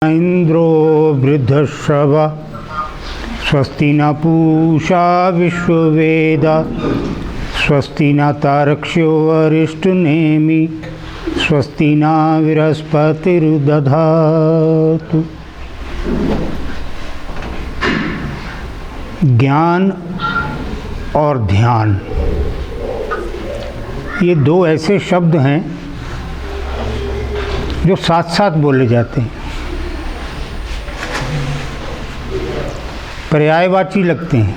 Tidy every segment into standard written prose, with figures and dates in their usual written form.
इंद्रो वृद्धश्रवा स्वस्ति न पूषा विश्ववेदा स्वस्ति न तारक्ष्यो अरिष्टनेमि स्वस्ति न बृहस्पतिर्दधातु। ज्ञान और ध्यान, ये दो ऐसे शब्द हैं जो साथ साथ बोले जाते हैं, पर्यायवाची लगते हैं,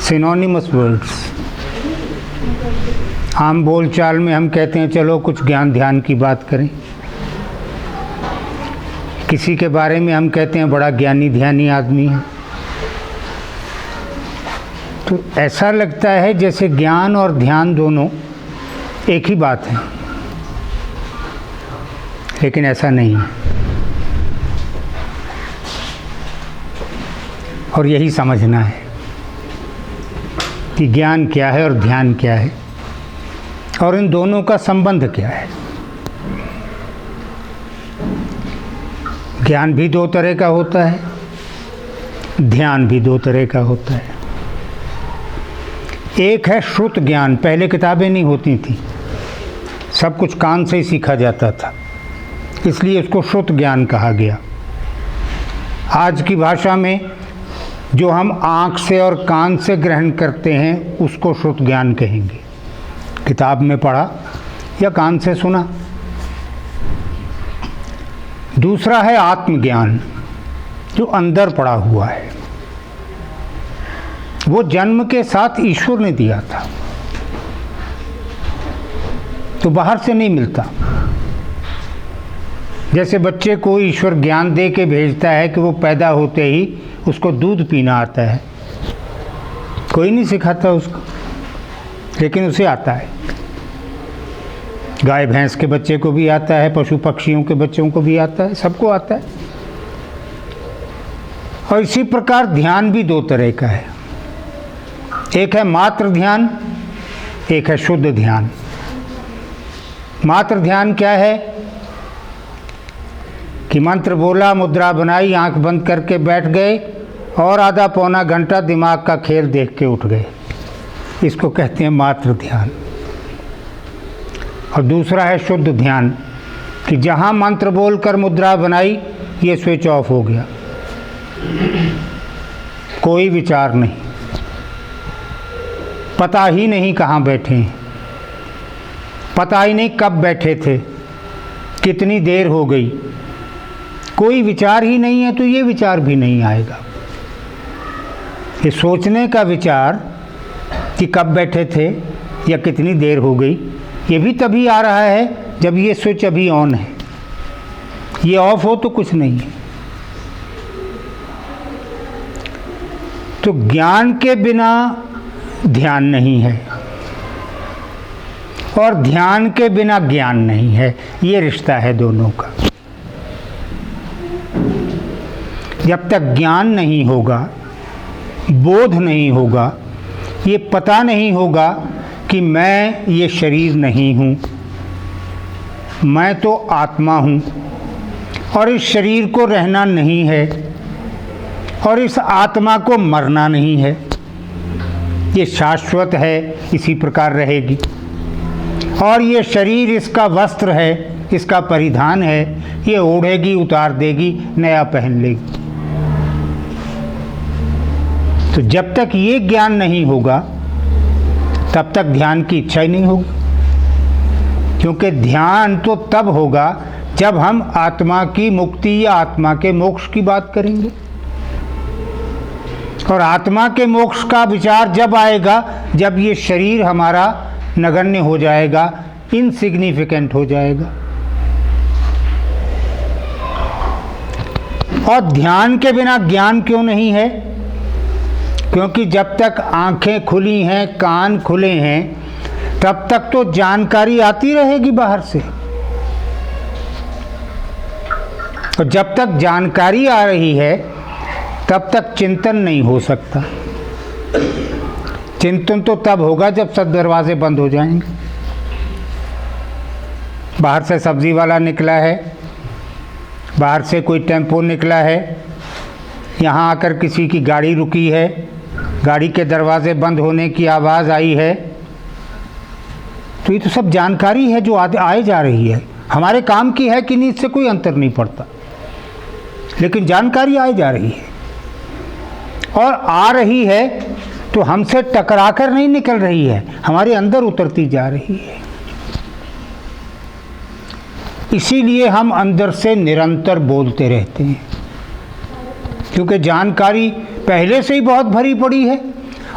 सिनोनिमस वर्ड्स। आम बोलचाल में हम कहते हैं चलो कुछ ज्ञान ध्यान की बात करें, किसी के बारे में हम कहते हैं बड़ा ज्ञानी ध्यानी आदमी है, तो ऐसा लगता है जैसे ज्ञान और ध्यान दोनों एक ही बात है, लेकिन ऐसा नहीं है। और यही समझना है कि ज्ञान क्या है और ध्यान क्या है और इन दोनों का संबंध क्या है। ज्ञान भी दो तरह का होता है, ध्यान भी दो तरह का होता है। एक है श्रुत ज्ञान, पहले किताबें नहीं होती थी, सब कुछ कान से ही सीखा जाता था, इसलिए उसको श्रुत ज्ञान कहा गया। आज की भाषा में जो हम आँख से और कान से ग्रहण करते हैं उसको श्रुत ज्ञान कहेंगे, किताब में पढ़ा या कान से सुना। दूसरा है आत्मज्ञान, जो अंदर पड़ा हुआ है, वो जन्म के साथ ईश्वर ने दिया था, तो बाहर से नहीं मिलता। जैसे बच्चे को ईश्वर ज्ञान दे के भेजता है कि वो पैदा होते ही उसको दूध पीना आता है, कोई नहीं सिखाता उसको, लेकिन उसे आता है। गाय भैंस के बच्चे को भी आता है, पशु पक्षियों के बच्चों को भी आता है, सबको आता है। और इसी प्रकार ध्यान भी दो तरह का है, एक है मात्र ध्यान, एक है शुद्ध ध्यान। मात्र ध्यान क्या है कि मंत्र बोला, मुद्रा बनाई, आंख बंद करके बैठ गए और आधा पौना घंटा दिमाग का खेल देख के उठ गए, इसको कहते हैं मात्र ध्यान। और दूसरा है शुद्ध ध्यान कि जहाँ मंत्र बोलकर मुद्रा बनाई, ये स्विच ऑफ हो गया, कोई विचार नहीं, पता ही नहीं कहाँ बैठे हैं, पता ही नहीं कब बैठे थे, कितनी देर हो गई, कोई विचार ही नहीं है, तो ये विचार भी नहीं आएगा। ये सोचने का विचार कि कब बैठे थे या कितनी देर हो गई, ये भी तभी आ रहा है जब ये स्विच अभी ऑन है, ये ऑफ हो तो कुछ नहीं है। तो ज्ञान के बिना ध्यान नहीं है और ध्यान के बिना ज्ञान नहीं है, ये रिश्ता है दोनों का। जब तक ज्ञान नहीं होगा, बोध नहीं होगा, ये पता नहीं होगा कि मैं ये शरीर नहीं हूँ, मैं तो आत्मा हूँ और इस शरीर को रहना नहीं है और इस आत्मा को मरना नहीं है, ये शाश्वत है, इसी प्रकार रहेगी। और ये शरीर इसका वस्त्र है, इसका परिधान है, ये ओढ़ेगी, उतार देगी, नया पहन लेगी। तो जब तक ये ज्ञान नहीं होगा तब तक ध्यान की इच्छा ही नहीं होगी, क्योंकि ध्यान तो तब होगा जब हम आत्मा की मुक्ति या आत्मा के मोक्ष की बात करेंगे। और आत्मा के मोक्ष का विचार जब आएगा जब ये शरीर हमारा नगण्य हो जाएगा, इनसिग्निफिकेंट हो जाएगा। और ध्यान के बिना ज्ञान क्यों नहीं है? क्योंकि जब तक आंखें खुली हैं, कान खुले हैं, तब तक तो जानकारी आती रहेगी बाहर से, और जब तक जानकारी आ रही है तब तक चिंतन नहीं हो सकता। चिंतन तो तब होगा जब सब दरवाजे बंद हो जाएंगे। बाहर से सब्जी वाला निकला है, बाहर से कोई टेम्पो निकला है, यहाँ आकर किसी की गाड़ी रुकी है, गाड़ी के दरवाजे बंद होने की आवाज़ आई है, तो ये तो सब जानकारी है जो आए जा रही है। हमारे काम की है कि नहीं, इससे कोई अंतर नहीं पड़ता, लेकिन जानकारी आए जा रही है, और आ रही है तो हमसे टकरा कर नहीं निकल रही है, हमारे अंदर उतरती जा रही है। इसीलिए हम अंदर से निरंतर बोलते रहते हैं, क्योंकि जानकारी पहले से ही बहुत भरी पड़ी है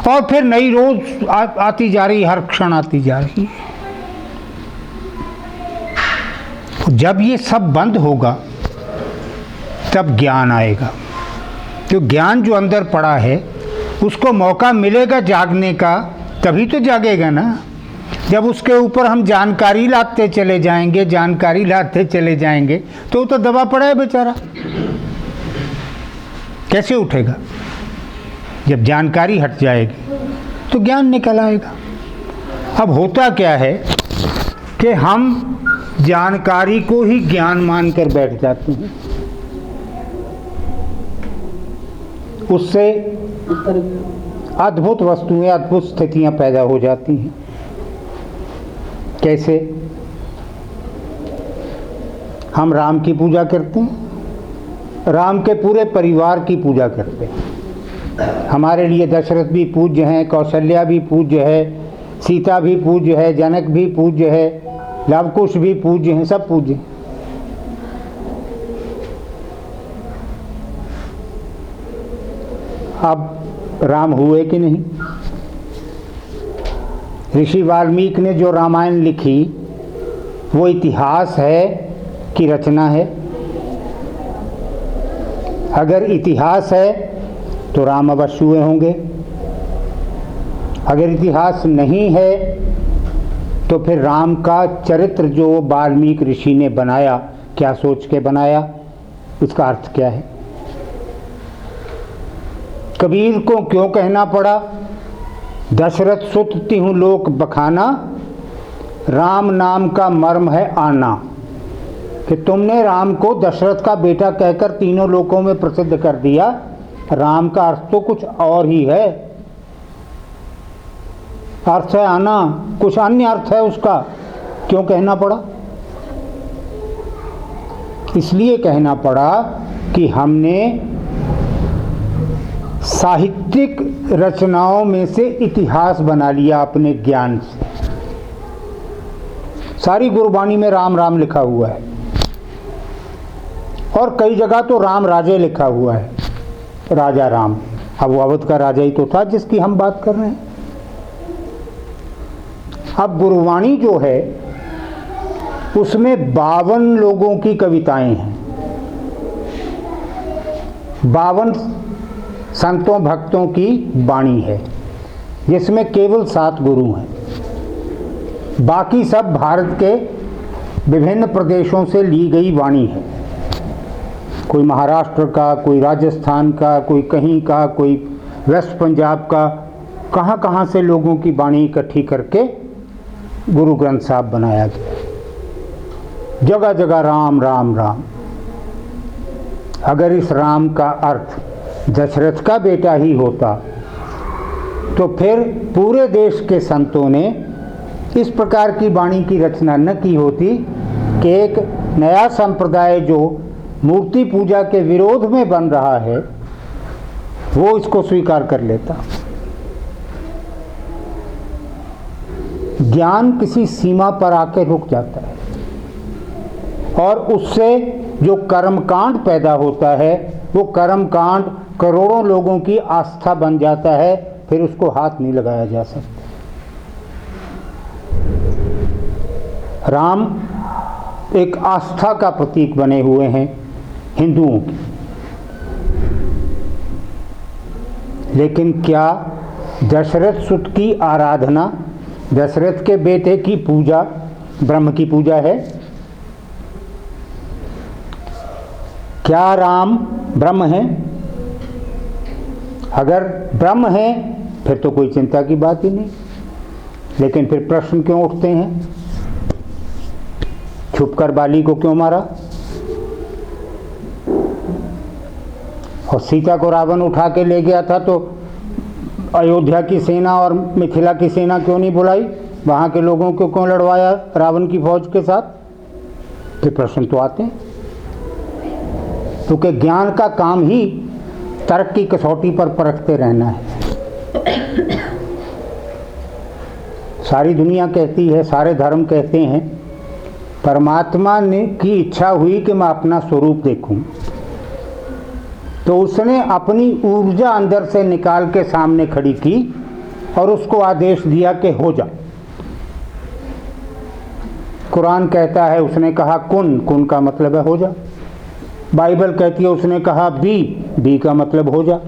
और फिर नई रोज आती जा रही, हर क्षण आती जा रही है। जब ये सब बंद होगा तब ज्ञान आएगा। तो ज्ञान जो अंदर पड़ा है उसको मौका मिलेगा जागने का, तभी तो जागेगा ना। जब उसके ऊपर हम जानकारी लाते चले जाएंगे, जानकारी लाते चले जाएंगे, तो दबा पड़ा है बेचारा, कैसे उठेगा। जब जानकारी हट जाएगी तो ज्ञान निकल आएगा। अब होता क्या है कि हम जानकारी को ही ज्ञान मानकर बैठ जाते हैं, उससे अद्भुत वस्तुएं, अद्भुत स्थितियां पैदा हो जाती हैं। कैसे? हम राम की पूजा करते हैं, राम के पूरे परिवार की पूजा करते हैं। हमारे लिए दशरथ भी पूज्य हैं, कौशल्या भी पूज्य है, सीता भी पूज्य है, जनक भी पूज्य है, लवकुश भी पूज्य हैं, सब पूज्य हैं। अब राम हुए कि नहीं? ऋषि वाल्मीकि ने जो रामायण लिखी वो इतिहास है कि रचना है? अगर इतिहास है तो राम अवश्य हुए होंगे, अगर इतिहास नहीं है तो फिर राम का चरित्र जो वाल्मीकि ऋषि ने बनाया, क्या सोच के बनाया, उसका अर्थ क्या है? कबीर को क्यों कहना पड़ा दशरथ सुत तिहुँ लोक बखाना, राम नाम का मर्म है आना, कि तुमने राम को दशरथ का बेटा कहकर तीनों लोकों में प्रसिद्ध कर दिया। राम का अर्थ तो कुछ और ही है, अर्थ है आना, कुछ अन्य अर्थ है उसका। क्यों कहना पड़ा? इसलिए कहना पड़ा कि हमने साहित्यिक रचनाओं में से इतिहास बना लिया अपने ज्ञान से। सारी गुरबाणी में राम राम लिखा हुआ है, और कई जगह तो राम राजे लिखा हुआ है, राजा राम। अब वो अवध का राजा ही तो था जिसकी हम बात कर रहे हैं। अब गुरबाणी जो है उसमें 52 लोगों की कविताएं हैं, 52 संतों भक्तों की वाणी है, जिसमें केवल 7 गुरु हैं। बाकी सब भारत के विभिन्न प्रदेशों से ली गई वाणी है। कोई महाराष्ट्र का, कोई राजस्थान का, कोई कहीं का, कोई वेस्ट पंजाब का, कहाँ कहाँ से लोगों की वाणी इकट्ठी करके गुरु ग्रंथ साहब बनाया गया। जगह जगह राम राम राम। अगर इस राम का अर्थ दशरथ का बेटा ही होता तो फिर पूरे देश के संतों ने इस प्रकार की वाणी की रचना न की होती कि एक नया संप्रदाय जो मूर्ति पूजा के विरोध में बन रहा है वो इसको स्वीकार कर लेता। ज्ञान किसी सीमा पर आके रुक जाता है, और उससे जो कर्मकांड पैदा होता है वो कर्मकांड करोड़ों लोगों की आस्था बन जाता है, फिर उसको हाथ नहीं लगाया जा सकता। राम एक आस्था का प्रतीक बने हुए हैं हिंदुओं की, लेकिन क्या दशरथ सुत की आराधना, दशरथ के बेटे की पूजा ब्रह्म की पूजा है? क्या राम ब्रह्म है? अगर ब्रह्म है फिर तो कोई चिंता की बात ही नहीं। लेकिन फिर प्रश्न क्यों उठते हैं? छुपकर बाली को क्यों मारा? और सीता को रावण उठा के ले गया था तो अयोध्या की सेना और मिथिला की सेना क्यों नहीं बुलाई? वहाँ के लोगों को क्यों लड़वाया रावण की फौज के साथ? ये प्रश्न तो आते हैं, क्योंकि ज्ञान का काम ही तर्क की कसौटी पर परखते रहना है। सारी दुनिया कहती है, सारे धर्म कहते हैं, परमात्मा ने की इच्छा हुई कि मैं अपना स्वरूप देखूं, तो उसने अपनी ऊर्जा अंदर से निकाल के सामने खड़ी की और उसको आदेश दिया कि हो जा। कुरान कहता है उसने कहा कुन, कुन का मतलब है हो जा। बाइबल कहती है उसने कहा बी का मतलब हो जा।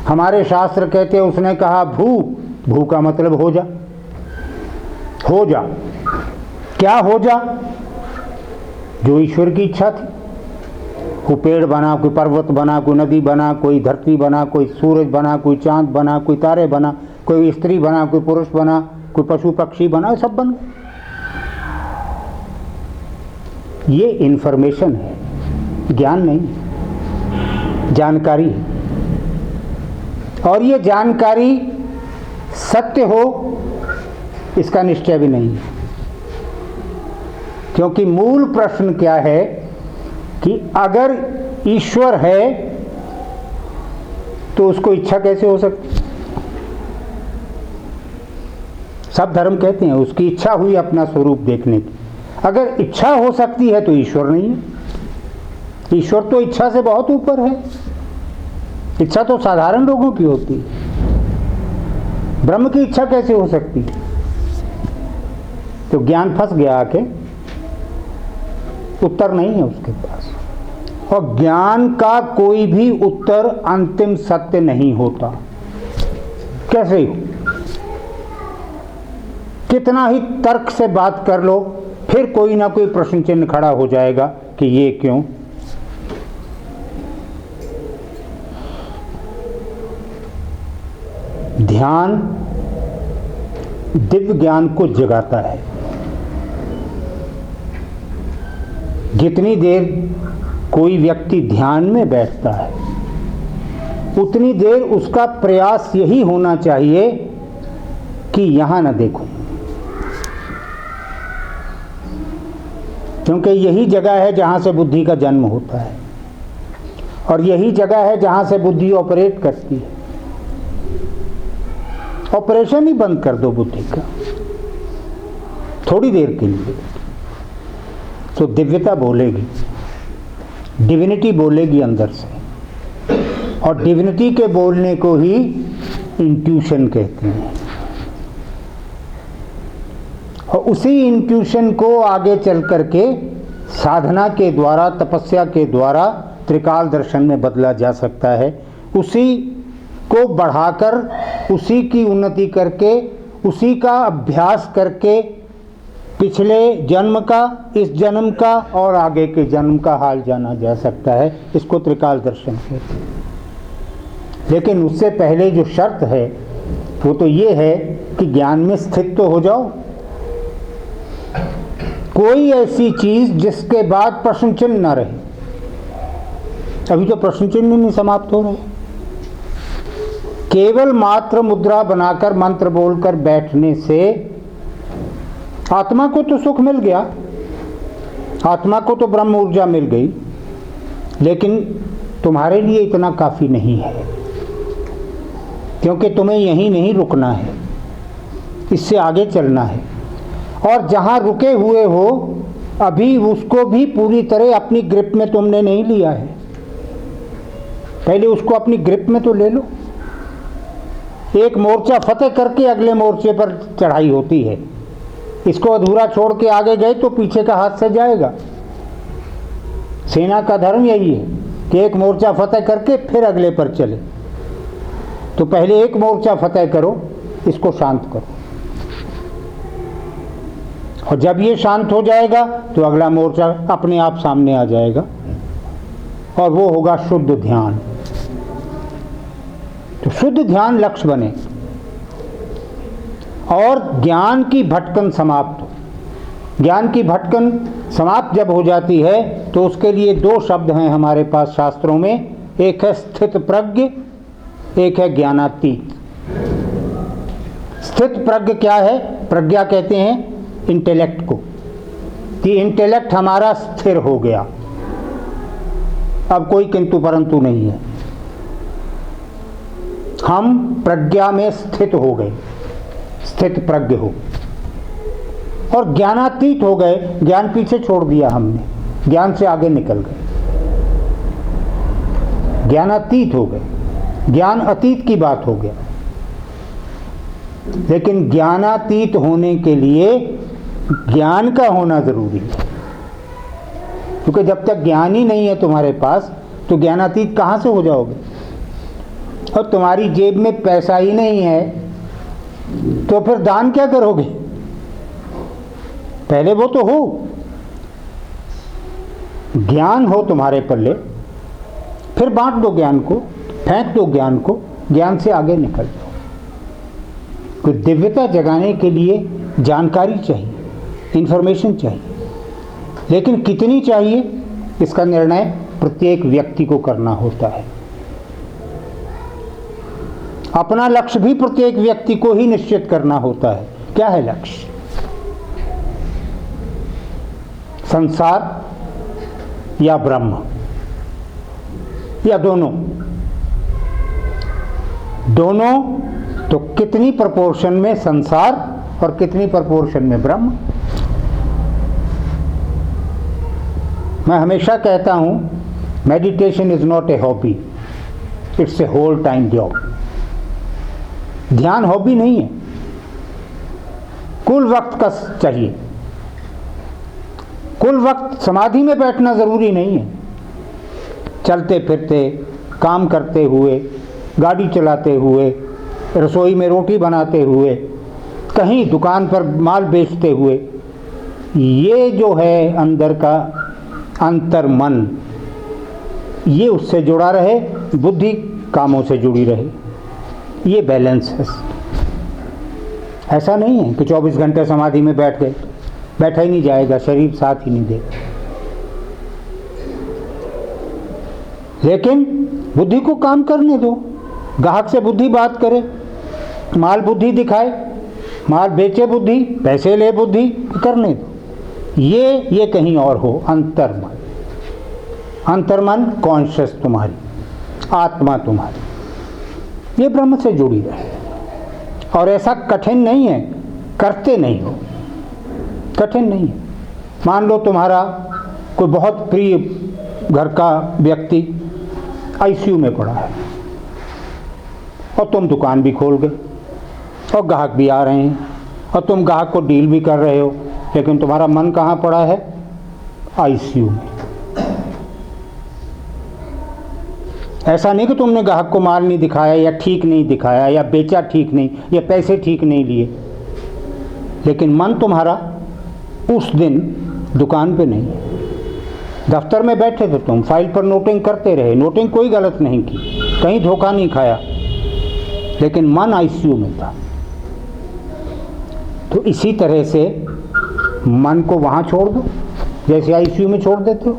हमारे शास्त्र कहते हैं उसने कहा भू का मतलब हो जा। हो जा, क्या हो जा? जो ईश्वर की इच्छा थी। कोई पेड़ बना, कोई पर्वत बना, कोई नदी बना, कोई धरती बना, कोई सूरज बना, कोई चांद बना, कोई तारे बना, कोई स्त्री बना, कोई पुरुष बना, कोई पशु पक्षी बना, सब बन गए। ये इन्फॉर्मेशन है, ज्ञान नहीं, जानकारी है। और ये जानकारी सत्य हो इसका निश्चय भी नहीं है, क्योंकि मूल प्रश्न क्या है कि अगर ईश्वर है तो उसको इच्छा कैसे हो सकती? सब धर्म कहते हैं उसकी इच्छा हुई अपना स्वरूप देखने की। अगर इच्छा हो सकती है तो ईश्वर नहीं है। ईश्वर तो इच्छा से बहुत ऊपर है। इच्छा तो साधारण लोगों की होती है, ब्रह्म की इच्छा कैसे हो सकती? तो ज्ञान फंस गया आके, उत्तर नहीं है उसके पास। और ज्ञान का कोई भी उत्तर अंतिम सत्य नहीं होता। कैसे हो? कितना ही तर्क से बात कर लो, फिर कोई ना कोई प्रश्न चिन्ह खड़ा हो जाएगा कि ये क्यों। ध्यान दिव्य ज्ञान को जगाता है। जितनी देर कोई व्यक्ति ध्यान में बैठता है उतनी देर उसका प्रयास यही होना चाहिए कि यहां ना देखूं, क्योंकि यही जगह है जहां से बुद्धि का जन्म होता है और यही जगह है जहां से बुद्धि ऑपरेट करती है। ऑपरेशन ही बंद कर दो बुद्धि का थोड़ी देर के लिए, तो दिव्यता बोलेगी, डिविनिटी बोलेगी अंदर से। और डिविनिटी के बोलने को ही इंट्यूशन कहते हैं। और उसी इंट्यूशन को आगे चल करके साधना के द्वारा, तपस्या के द्वारा त्रिकाल दर्शन में बदला जा सकता है। उसी को बढ़ाकर, उसी की उन्नति करके, उसी का अभ्यास करके पिछले जन्म का, इस जन्म का और आगे के जन्म का हाल जाना जा सकता है। इसको त्रिकाल दर्शन कहते हैं। लेकिन उससे पहले जो शर्त है वो तो ये है कि ज्ञान में स्थित तो हो जाओ। कोई ऐसी चीज जिसके बाद प्रश्न चिन्ह न रहे। अभी तो प्रश्न चिन्ह नहीं समाप्त हो रहे। केवल मात्र मुद्रा बनाकर मंत्र बोलकर बैठने से आत्मा को तो सुख मिल गया, आत्मा को तो ब्रह्म ऊर्जा मिल गई, लेकिन तुम्हारे लिए इतना काफी नहीं है, क्योंकि तुम्हें यहीं नहीं रुकना है, इससे आगे चलना है। और जहां रुके हुए हो अभी उसको भी पूरी तरह अपनी ग्रिप में तुमने नहीं लिया है। पहले उसको अपनी ग्रिप में तो ले लो। एक मोर्चा फतेह करके अगले मोर्चे पर चढ़ाई होती है। इसको अधूरा छोड़ के आगे गए तो पीछे का हाथ से जाएगा। सेना का धर्म यही है कि एक मोर्चा फतेह करके फिर अगले पर चले। तो पहले एक मोर्चा फतेह करो, इसको शांत करो, और जब ये शांत हो जाएगा तो अगला मोर्चा अपने आप सामने आ जाएगा, और वो होगा शुद्ध ध्यान। तो शुद्ध ध्यान लक्ष्य बने और ज्ञान की भटकन समाप्त हो। ज्ञान की भटकन समाप्त जब हो जाती है तो उसके लिए दो शब्द हैं हमारे पास शास्त्रों में। एक है स्थित प्रज्ञ, एक है ज्ञानातीत। स्थित प्रज्ञ क्या है? प्रज्ञा कहते हैं इंटेलेक्ट को, कि इंटेलेक्ट हमारा स्थिर हो गया, अब कोई किंतु परंतु नहीं है, हम प्रज्ञा में स्थित हो गए, स्थित प्रज्ञ हो। और ज्ञानातीत हो गए, ज्ञान पीछे छोड़ दिया हमने, ज्ञान से आगे निकल गए, ज्ञानातीत हो गए, ज्ञान अतीत की बात हो गया। लेकिन ज्ञानातीत होने के लिए ज्ञान का होना जरूरी है, क्योंकि जब तक ज्ञान ही नहीं है तुम्हारे पास तो ज्ञानातीत कहाँ से हो जाओगे? और तुम्हारी जेब में पैसा ही नहीं है तो फिर दान क्या करोगे? पहले वो तो हो, ज्ञान हो तुम्हारे पल्ले, फिर बांट दो ज्ञान को, फेंक दो ज्ञान को, ज्ञान से आगे निकल जाओ। तो दिव्यता जगाने के लिए जानकारी चाहिए, इंफॉर्मेशन चाहिए, लेकिन कितनी चाहिए इसका निर्णय प्रत्येक व्यक्ति को करना होता है। अपना लक्ष्य भी प्रत्येक व्यक्ति को ही निश्चित करना होता है। क्या है लक्ष्य? संसार या ब्रह्म या दोनों? दोनों तो कितनी प्रोपोर्शन में संसार और कितनी प्रोपोर्शन में ब्रह्म? मैं हमेशा कहता हूं, meditation is not a hobby, it's a whole time job. ध्यान हॉबी नहीं है, कुल वक्त का चाहिए। कुल वक्त समाधि में बैठना जरूरी नहीं है। चलते फिरते, काम करते हुए, गाड़ी चलाते हुए, रसोई में रोटी बनाते हुए, कहीं दुकान पर माल बेचते हुए, ये जो है अंदर का अंतर मन, ये उससे जुड़ा रहे, बुद्धि कामों से जुड़ी रहे, ये बैलेंस है। ऐसा नहीं है कि 24 घंटे समाधि में बैठ गए, बैठा ही नहीं जाएगा, शरीर साथ ही नहीं देगा। लेकिन बुद्धि को काम करने दो, ग्राहक से बुद्धि बात करे, माल बुद्धि दिखाए, माल बेचे बुद्धि, पैसे ले बुद्धि, करने दो। ये कहीं और हो, अंतर्मन। अंतर्मन कॉन्शियस तुम्हारी, आत्मा तुम्हारी, ये ब्रह्म से जुड़ी रहे। और ऐसा कठिन नहीं है, करते नहीं हो, कठिन नहीं है। मान लो तुम्हारा कोई बहुत प्रिय घर का व्यक्ति आईसीयू में पड़ा है और तुम दुकान भी खोल गए और ग्राहक भी आ रहे हैं और तुम ग्राहक को डील भी कर रहे हो, लेकिन तुम्हारा मन कहाँ पड़ा है? आईसीयू में। ऐसा नहीं कि तुमने ग्राहक को माल नहीं दिखाया या ठीक नहीं दिखाया या बेचा ठीक नहीं या पैसे ठीक नहीं लिए, लेकिन मन तुम्हारा उस दिन दुकान पे नहीं। दफ्तर में बैठे थे तुम, फाइल पर नोटिंग करते रहे, नोटिंग कोई गलत नहीं की, कहीं धोखा नहीं खाया, लेकिन मन आईसीयू में था। तो इसी तरह से मन को वहाँ छोड़ दो जैसे आईसीयू में छोड़ देते हो,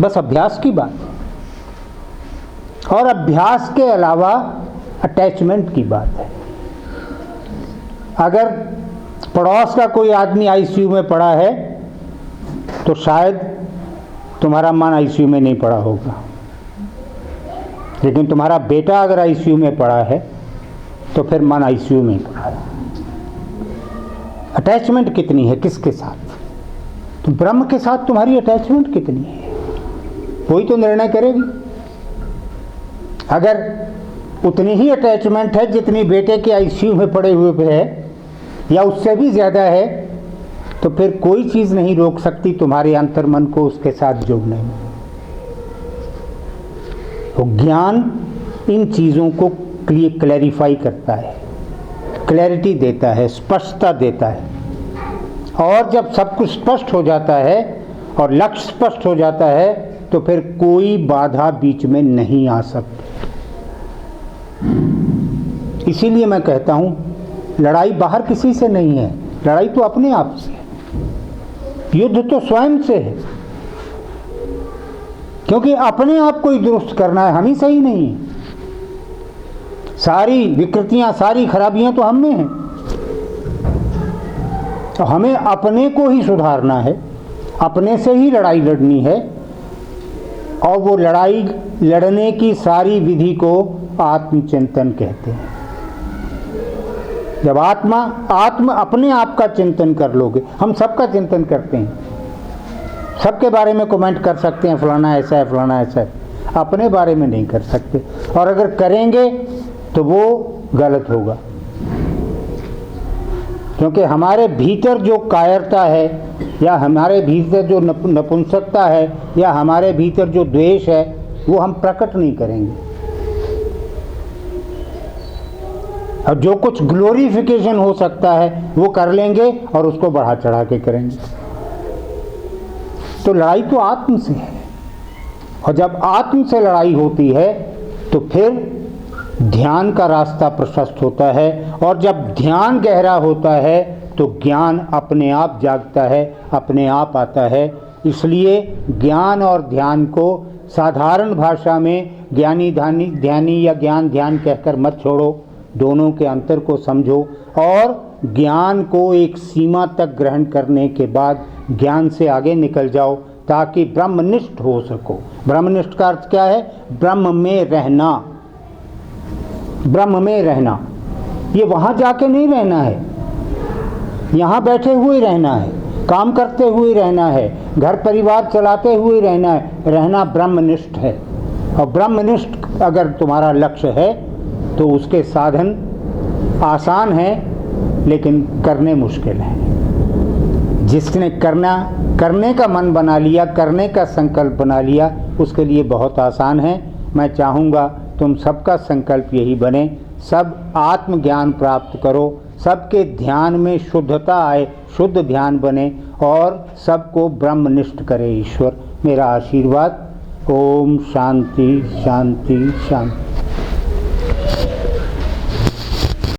बस अभ्यास की बात। और अभ्यास के अलावा अटैचमेंट की बात है। अगर पड़ोस का कोई आदमी आईसीयू में पड़ा है तो शायद तुम्हारा मन आईसीयू में नहीं पड़ा होगा, लेकिन तुम्हारा बेटा अगर आईसीयू में पड़ा है तो फिर मन आईसीयू में पड़ा है। अटैचमेंट कितनी है किसके साथ? तो ब्रह्म के साथ तुम्हारी अटैचमेंट कितनी है, वही तो निर्णय करेगी। अगर उतनी ही अटैचमेंट है जितनी बेटे के आईसीयू में पड़े हुए पे है या उससे भी ज़्यादा है, तो फिर कोई चीज़ नहीं रोक सकती तुम्हारे अंतर्मन को उसके साथ जुड़ने में। तो ज्ञान इन चीज़ों को क्लैरिफाई करता है, क्लैरिटी देता है, स्पष्टता देता है। और जब सब कुछ स्पष्ट हो जाता है और लक्ष्य स्पष्ट हो जाता है तो फिर कोई बाधा बीच में नहीं आ सकती। इसीलिए मैं कहता हूँ, लड़ाई बाहर किसी से नहीं है, लड़ाई तो अपने आप से है, युद्ध तो स्वयं से है। क्योंकि अपने आप को ही दुरुस्त करना है, हम ही सही नहीं है। सारी विकृतियां, सारी खराबियां तो हम में हैं। तो हमें अपने को ही सुधारना है, अपने से ही लड़ाई लड़नी है। और वो लड़ाई लड़ने की सारी विधि को आत्मचिंतन कहते हैं। जब आत्म अपने आप का चिंतन कर लोगे, हम सबका चिंतन करते हैं, सबके बारे में कमेंट कर सकते हैं, फलाना ऐसा है, फलाना ऐसा है, अपने बारे में नहीं कर सकते। और अगर करेंगे तो वो गलत होगा, क्योंकि हमारे भीतर जो कायरता है, या हमारे भीतर जो नपुंसकता है, या हमारे भीतर जो द्वेष है, वो हम प्रकट नहीं करेंगे। और जो कुछ ग्लोरिफिकेशन हो सकता है वो कर लेंगे और उसको बढ़ा चढ़ा के करेंगे। तो लड़ाई तो आत्म से है, और जब आत्म से लड़ाई होती है तो फिर ध्यान का रास्ता प्रशस्त होता है। और जब ध्यान गहरा होता है तो ज्ञान अपने आप जागता है, अपने आप आता है। इसलिए ज्ञान और ध्यान को साधारण भाषा में ज्ञानी ध्यानी या ज्ञान ध्यान कहकर मत छोड़ो, दोनों के अंतर को समझो। और ज्ञान को एक सीमा तक ग्रहण करने के बाद ज्ञान से आगे निकल जाओ, ताकि ब्रह्मनिष्ठ हो सको। ब्रह्मनिष्ठ का अर्थ क्या है? ब्रह्म में रहना। ब्रह्म में रहना, ये वहाँ जाके नहीं रहना है, यहाँ बैठे हुए रहना है, काम करते हुए रहना है, घर परिवार चलाते हुए रहना है। रहना ब्रह्मनिष्ठ है। और ब्रह्मनिष्ठ अगर तुम्हारा लक्ष्य है तो उसके साधन आसान हैं, लेकिन करने मुश्किल हैं। जिसने करने का मन बना लिया, करने का संकल्प बना लिया, उसके लिए बहुत आसान है। मैं चाहूँगा तुम सबका संकल्प यही बने, सब आत्मज्ञान प्राप्त करो, सबके ध्यान में शुद्धता आए, शुद्ध ध्यान बने, और सबको ब्रह्मनिष्ठ करे ईश्वर। मेरा आशीर्वाद। ओम शांति शांति शांति।